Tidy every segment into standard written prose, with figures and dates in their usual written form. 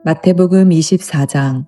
마태복음 24장.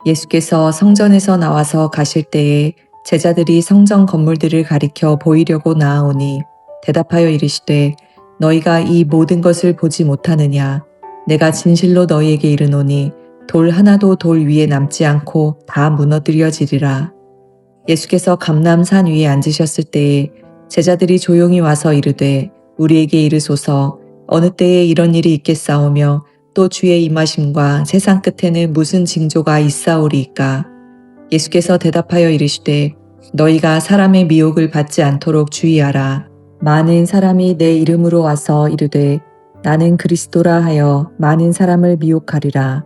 예수께서 성전에서 나와서 가실 때에 제자들이 성전 건물들을 가리켜 보이려고 나아오니 대답하여 이르시되 너희가 이 모든 것을 보지 못하느냐. 내가 진실로 너희에게 이르노니 돌 하나도 돌 위에 남지 않고 다 무너뜨려지리라. 예수께서 감람산 위에 앉으셨을 때에 제자들이 조용히 와서 이르되 우리에게 이르소서 어느 때에 이런 일이 있겠사오며 또 주의 임하심과 세상 끝에는 무슨 징조가 있사오리이까. 예수께서 대답하여 이르시되 너희가 사람의 미혹을 받지 않도록 주의하라. 많은 사람이 내 이름으로 와서 이르되 나는 그리스도라 하여 많은 사람을 미혹하리라.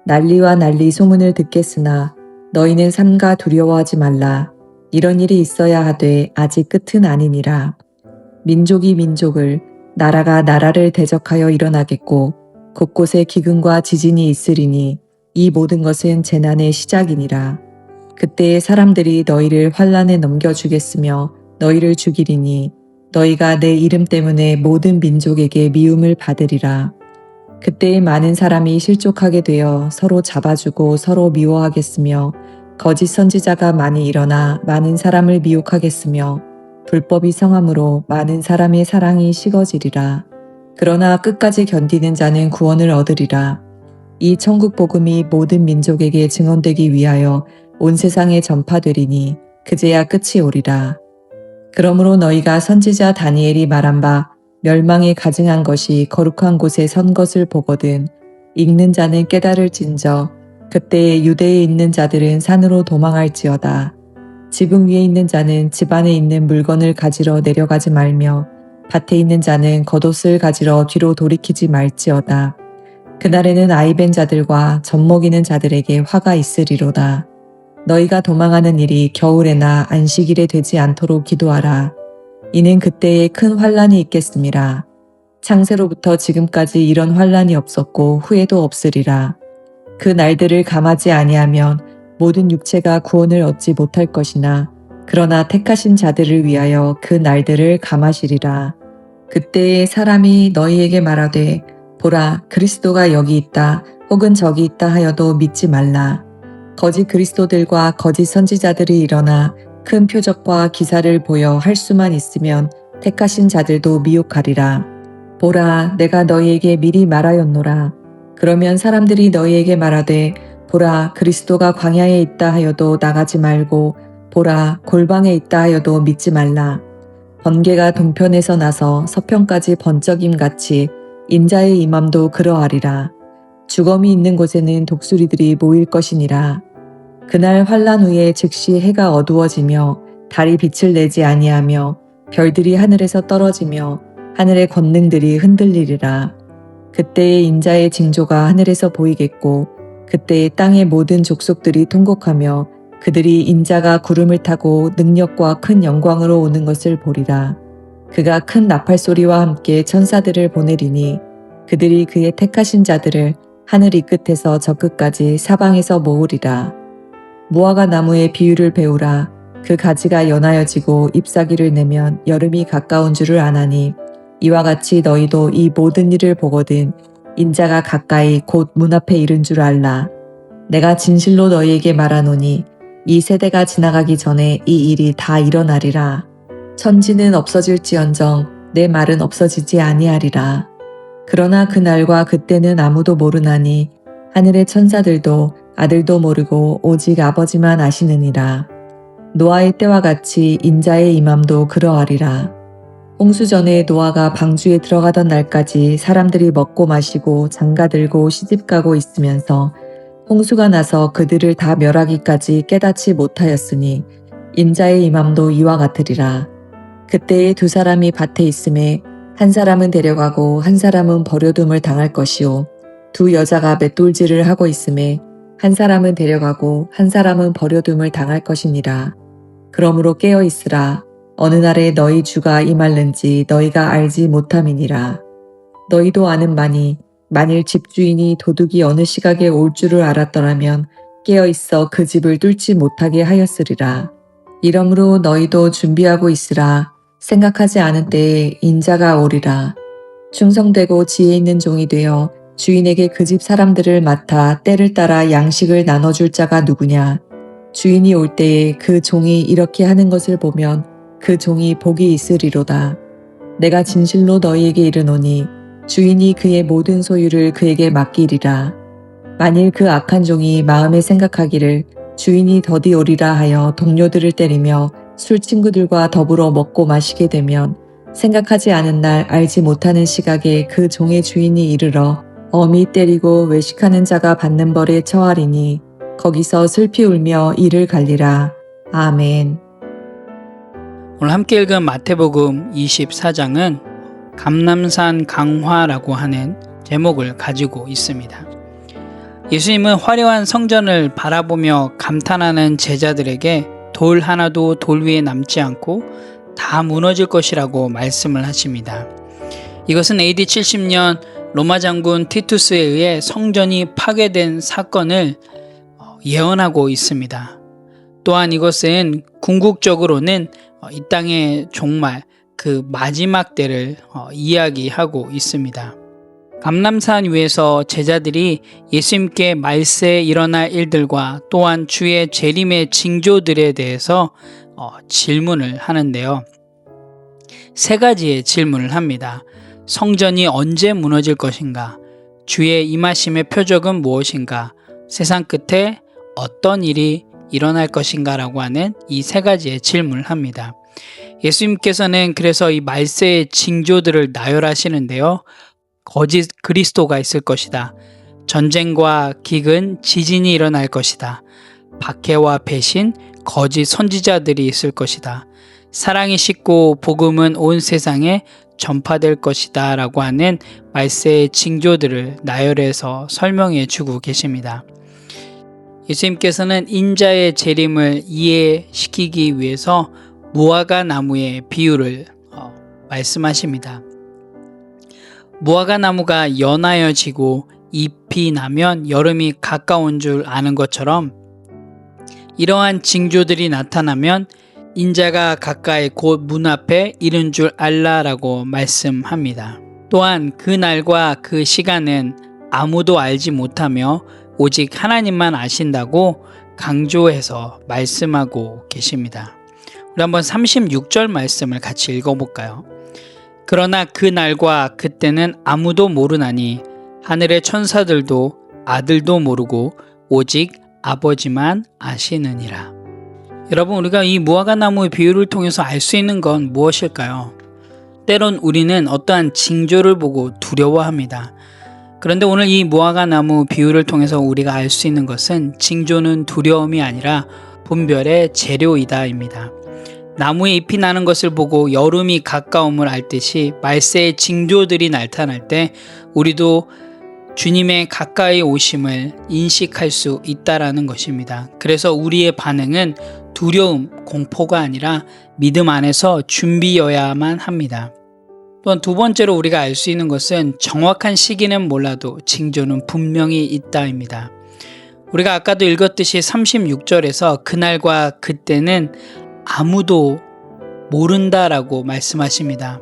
난리와 난리 소문을 듣겠으나 너희는 삼가 두려워하지 말라. 이런 일이 있어야 하되 아직 끝은 아니니라. 민족이 민족을, 나라가 나라를 대적하여 일어나겠고 곳곳에 기근과 지진이 있으리니 이 모든 것은 재난의 시작이니라. 그때에 사람들이 너희를 환난에 넘겨주겠으며 너희를 죽이리니 너희가 내 이름 때문에 모든 민족에게 미움을 받으리라. 그때에 많은 사람이 실족하게 되어 서로 잡아주고 서로 미워하겠으며 거짓 선지자가 많이 일어나 많은 사람을 미혹하겠으며 불법이 성함으로 많은 사람의 사랑이 식어지리라. 그러나 끝까지 견디는 자는 구원을 얻으리라. 이 천국 복음이 모든 민족에게 증언되기 위하여 온 세상에 전파되리니 그제야 끝이 오리라. 그러므로 너희가 선지자 다니엘이 말한 바 멸망에 가증한 것이 거룩한 곳에 선 것을 보거든 읽는 자는 깨달을진저 그때에 유대에 있는 자들은 산으로 도망할지어다. 지붕 위에 있는 자는 집 안에 있는 물건을 가지러 내려가지 말며 밭에 있는 자는 겉옷을 가지러 뒤로 돌이키지 말지어다. 그날에는 아이벤 자들과 젖먹이는 자들에게 화가 있으리로다. 너희가 도망하는 일이 겨울에나 안식일에 되지 않도록 기도하라. 이는 그때에 큰 환난이 있겠음이라. 창세로부터 지금까지 이런 환난이 없었고 후에도 없으리라. 그 날들을 감하지 아니하면 모든 육체가 구원을 얻지 못할 것이나 그러나 택하신 자들을 위하여 그 날들을 감하시리라. 그때에 사람이 너희에게 말하되 보라 그리스도가 여기 있다 혹은 저기 있다 하여도 믿지 말라. 거짓 그리스도들과 거짓 선지자들이 일어나 큰 표적과 기사를 보여 할 수만 있으면 택하신 자들도 미혹하리라. 보라 내가 너희에게 미리 말하였노라. 그러면 사람들이 너희에게 말하되 보라 그리스도가 광야에 있다 하여도 나가지 말고 보라 골방에 있다 하여도 믿지 말라. 번개가 동편에서 나서 서편까지 번쩍임 같이 인자의 임함도 그러하리라. 주검이 있는 곳에는 독수리들이 모일 것이니라. 그날 환난 후에 즉시 해가 어두워지며 달이 빛을 내지 아니하며 별들이 하늘에서 떨어지며 하늘의 권능들이 흔들리리라. 그때에 인자의 징조가 하늘에서 보이겠고 그때에 땅의 모든 족속들이 통곡하며 그들이 인자가 구름을 타고 능력과 큰 영광으로 오는 것을 보리라. 그가 큰 나팔소리와 함께 천사들을 보내리니 그들이 그의 택하신 자들을 하늘 이 끝에서 저 끝까지 사방에서 모으리라. 무화과 나무의 비유를 배우라. 그 가지가 연하여지고 잎사귀를 내면 여름이 가까운 줄을 아나니 이와 같이 너희도 이 모든 일을 보거든 인자가 가까이 곧 문 앞에 이른 줄 알라. 내가 진실로 너희에게 말하노니 이 세대가 지나가기 전에 이 일이 다 일어나리라. 천지는 없어질지언정 내 말은 없어지지 아니하리라. 그러나 그날과 그때는 아무도 모르나니 하늘의 천사들도 아들도 모르고 오직 아버지만 아시느니라. 노아의 때와 같이 인자의 임함도 그러하리라. 홍수 전에 노아가 방주에 들어가던 날까지 사람들이 먹고 마시고 장가들고 시집가고 있으면서 홍수가 나서 그들을 다 멸하기까지 깨닫지 못하였으니 인자의 임함도 이와 같으리라. 그때에 두 사람이 밭에 있음에 한 사람은 데려가고 한 사람은 버려둠을 당할 것이요 두 여자가 맷돌질을 하고 있음에 한 사람은 데려가고 한 사람은 버려둠을 당할 것이니라. 그러므로 깨어 있으라. 어느 날에 너희 주가 임할는지 너희가 알지 못함이니라. 너희도 아는 바니 만일 집주인이 도둑이 어느 시각에 올 줄을 알았더라면 깨어 있어 그 집을 뚫지 못하게 하였으리라. 이러므로 너희도 준비하고 있으라. 생각하지 않은 때에 인자가 오리라. 충성되고 지혜 있는 종이 되어 주인에게 그 집 사람들을 맡아 때를 따라 양식을 나눠줄 자가 누구냐? 주인이 올 때에 그 종이 이렇게 하는 것을 보면 그 종이 복이 있으리로다. 내가 진실로 너희에게 이르노니 주인이 그의 모든 소유를 그에게 맡기리라. 만일 그 악한 종이 마음에 생각하기를 주인이 더디 오리라 하여 동료들을 때리며 술 친구들과 더불어 먹고 마시게 되면 생각하지 않은 날 알지 못하는 시각에 그 종의 주인이 이르러 엄히 때리고 외식하는 자가 받는 벌에 처하리니 거기서 슬피 울며 이를 갈리라. 아멘. 오늘 함께 읽은 마태복음 24장은 감람산 강화라고 하는 제목을 가지고 있습니다. 예수님은 화려한 성전을 바라보며 감탄하는 제자들에게 돌 하나도 돌 위에 남지 않고 다 무너질 것이라고 말씀을 하십니다. 이것은 AD 70년 로마 장군 티투스에 의해 성전이 파괴된 사건을 예언하고 있습니다. 또한 이것은 궁극적으로는 이 땅의 종말, 그 마지막 때를 이야기하고 있습니다. 감람산 위에서 제자들이 예수님께 말세에 일어날 일들과 또한 주의 재림의 징조들에 대해서 질문을 하는데요. 세 가지의 질문을 합니다. 성전이 언제 무너질 것인가? 주의 임하심의 표적은 무엇인가? 세상 끝에 어떤 일이 일어날 것인가? 라고 하는 이 세 가지의 질문을 합니다. 예수님께서는 그래서 이 말세의 징조들을 나열하시는데요. 거짓 그리스도가 있을 것이다. 전쟁과 기근, 지진이 일어날 것이다. 박해와 배신, 거짓 선지자들이 있을 것이다. 사랑이 식고 복음은 온 세상에 전파될 것이다 라고 하는 말세의 징조들을 나열해서 설명해 주고 계십니다. 예수님께서는 인자의 재림을 이해시키기 위해서 무화과 나무의 비유를 말씀하십니다. 무화과 나무가 연하여지고 잎이 나면 여름이 가까운 줄 아는 것처럼 이러한 징조들이 나타나면 인자가 가까이 곧 문 앞에 이른 줄 알라라고 말씀합니다. 또한 그 날과 그 시간은 아무도 알지 못하며 오직 하나님만 아신다고 강조해서 말씀하고 계십니다. 우리 한번 36절 말씀을 같이 읽어볼까요? 그러나 그 날과 그때는 아무도 모르나니 하늘의 천사들도 아들도 모르고 오직 아버지만 아시느니라. 여러분, 우리가 이 무화과 나무의 비유를 통해서 알 수 있는 건 무엇일까요? 때론 우리는 어떠한 징조를 보고 두려워합니다. 그런데 오늘 이 무화과 나무 비유를 통해서 우리가 알 수 있는 것은 징조는 두려움이 아니라 분별의 재료이다입니다. 나무에 잎이 나는 것을 보고 여름이 가까움을 알듯이 말세의 징조들이 나타날 때 우리도 주님의 가까이 오심을 인식할 수 있다라는 것입니다. 그래서 우리의 반응은 두려움, 공포가 아니라 믿음 안에서 준비여야만 합니다. 또한 두 번째로 우리가 알 수 있는 것은 정확한 시기는 몰라도 징조는 분명히 있다입니다. 우리가 아까도 읽었듯이 36절에서 그날과 그때는 아무도 모른다라고 말씀하십니다.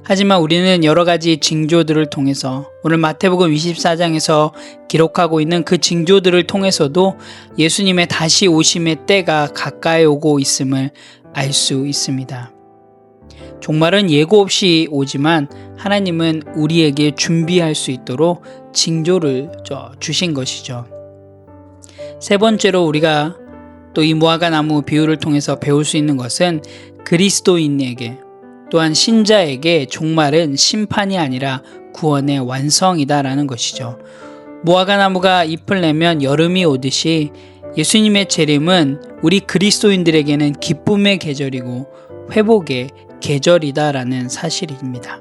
하지만 우리는 여러 가지 징조들을 통해서 오늘 마태복음 24장에서 기록하고 있는 그 징조들을 통해서도 예수님의 다시 오심의 때가 가까이 오고 있음을 알 수 있습니다. 종말은 예고 없이 오지만 하나님은 우리에게 준비할 수 있도록 징조를 주신 것이죠. 세 번째로 우리가 또 이 무화과 나무 비유를 통해서 배울 수 있는 것은 그리스도인에게 또한 신자에게 종말은 심판이 아니라 구원의 완성이다라는 것이죠. 무화과 나무가 잎을 내면 여름이 오듯이 예수님의 재림은 우리 그리스도인들에게는 기쁨의 계절이고 회복의 계절이다라는 사실입니다.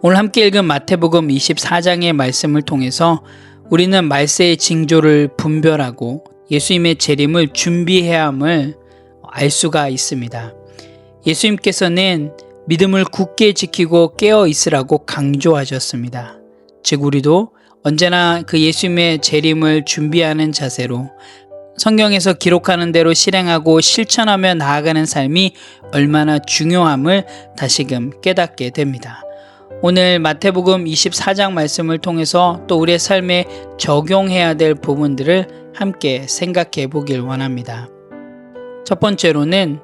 오늘 함께 읽은 마태복음 24장의 말씀을 통해서 우리는 말세의 징조를 분별하고 예수님의 재림을 준비해야 함을 알 수가 있습니다. 예수님께서는 믿음을 굳게 지키고 깨어 있으라고 강조하셨습니다. 즉 우리도 언제나 그 예수님의 재림을 준비하는 자세로 성경에서 기록하는 대로 실행하고 실천하며 나아가는 삶이 얼마나 중요함을 다시금 깨닫게 됩니다. 오늘 마태복음 24장 말씀을 통해서 또 우리의 삶에 적용해야 될 부분들을 함께 생각해 보길 원합니다. 첫 번째로는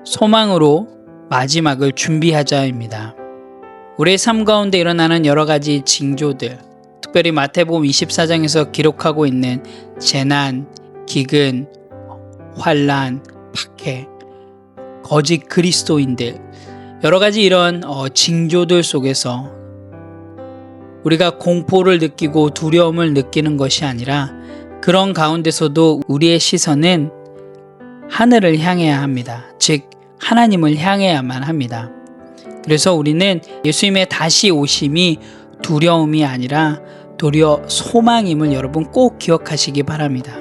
소망으로 마지막을 준비하자입니다. 우리의 삶 가운데 일어나는 여러 가지 징조들, 특별히 마태복음 24장에서 기록하고 있는 재난, 기근, 환난, 박해, 거짓 그리스도인들, 여러 가지 이런 징조들 속에서 우리가 공포를 느끼고 두려움을 느끼는 것이 아니라 그런 가운데서도 우리의 시선은 하늘을 향해야 합니다. 즉 하나님을 향해야만 합니다. 그래서 우리는 예수님의 다시 오심이 두려움이 아니라 도리어 소망임을 여러분 꼭 기억하시기 바랍니다.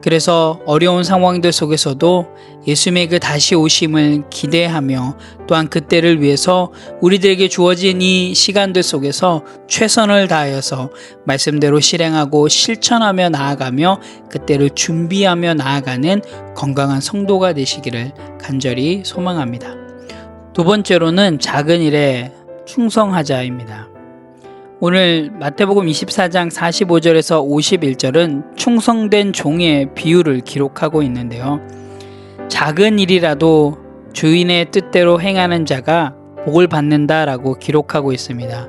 그래서 어려운 상황들 속에서도 예수님의 그 다시 오심을 기대하며 또한 그때를 위해서 우리들에게 주어진 이 시간들 속에서 최선을 다하여서 말씀대로 실행하고 실천하며 나아가며 그때를 준비하며 나아가는 건강한 성도가 되시기를 간절히 소망합니다. 두 번째로는 작은 일에 충성하자입니다. 오늘 마태복음 24장 45절에서 51절은 충성된 종의 비유를 기록하고 있는데요. 작은 일이라도 주인의 뜻대로 행하는 자가 복을 받는다라고 기록하고 있습니다.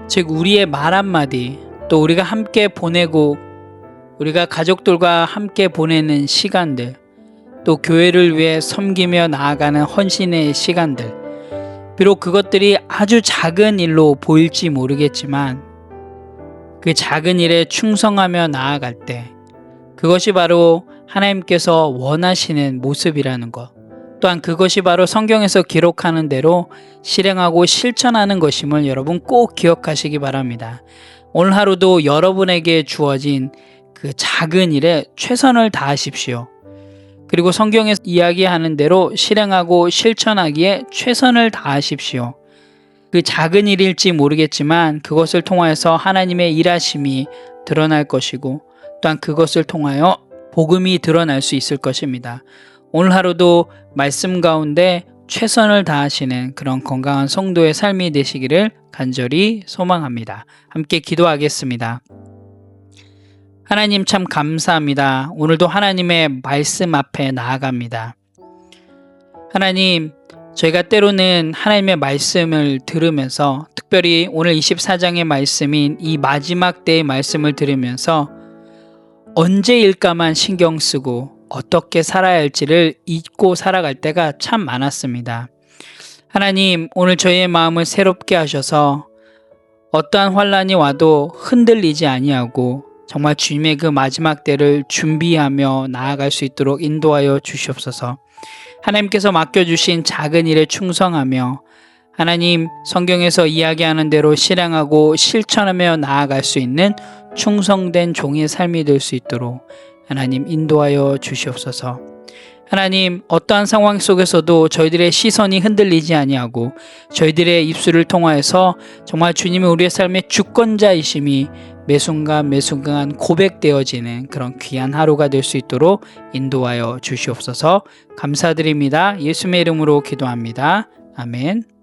즉 우리의 말 한마디, 또 우리가 함께 보내고 우리가 가족들과 함께 보내는 시간들, 또 교회를 위해 섬기며 나아가는 헌신의 시간들, 비록 그것들이 아주 작은 일로 보일지 모르겠지만 그 작은 일에 충성하며 나아갈 때 그것이 바로 하나님께서 원하시는 모습이라는 것, 또한 그것이 바로 성경에서 기록하는 대로 실행하고 실천하는 것임을 여러분 꼭 기억하시기 바랍니다. 오늘 하루도 여러분에게 주어진 그 작은 일에 최선을 다하십시오. 그리고 성경에서 이야기하는 대로 실행하고 실천하기에 최선을 다하십시오. 그 작은 일일지 모르겠지만 그것을 통하여서 하나님의 일하심이 드러날 것이고 또한 그것을 통하여 복음이 드러날 수 있을 것입니다. 오늘 하루도 말씀 가운데 최선을 다하시는 그런 건강한 성도의 삶이 되시기를 간절히 소망합니다. 함께 기도하겠습니다. 하나님 참 감사합니다. 오늘도 하나님의 말씀 앞에 나아갑니다. 하나님, 저희가 때로는 하나님의 말씀을 들으면서 특별히 오늘 24장의 말씀인 이 마지막 때의 말씀을 들으면서 언제일까만 신경 쓰고 어떻게 살아야 할지를 잊고 살아갈 때가 참 많았습니다. 하나님, 오늘 저희의 마음을 새롭게 하셔서 어떠한 환난이 와도 흔들리지 아니하고 정말 주님의 그 마지막 때를 준비하며 나아갈 수 있도록 인도하여 주시옵소서. 하나님께서 맡겨주신 작은 일에 충성하며 하나님 성경에서 이야기하는 대로 실행하고 실천하며 나아갈 수 있는 충성된 종의 삶이 될 수 있도록 하나님 인도하여 주시옵소서. 하나님 어떠한 상황 속에서도 저희들의 시선이 흔들리지 아니하고 저희들의 입술을 통하여서 정말 주님이 우리의 삶의 주권자이심이 매순간 고백되어지는 그런 귀한 하루가 될 수 있도록 인도하여 주시옵소서. 감사드립니다. 예수님의 이름으로 기도합니다. 아멘.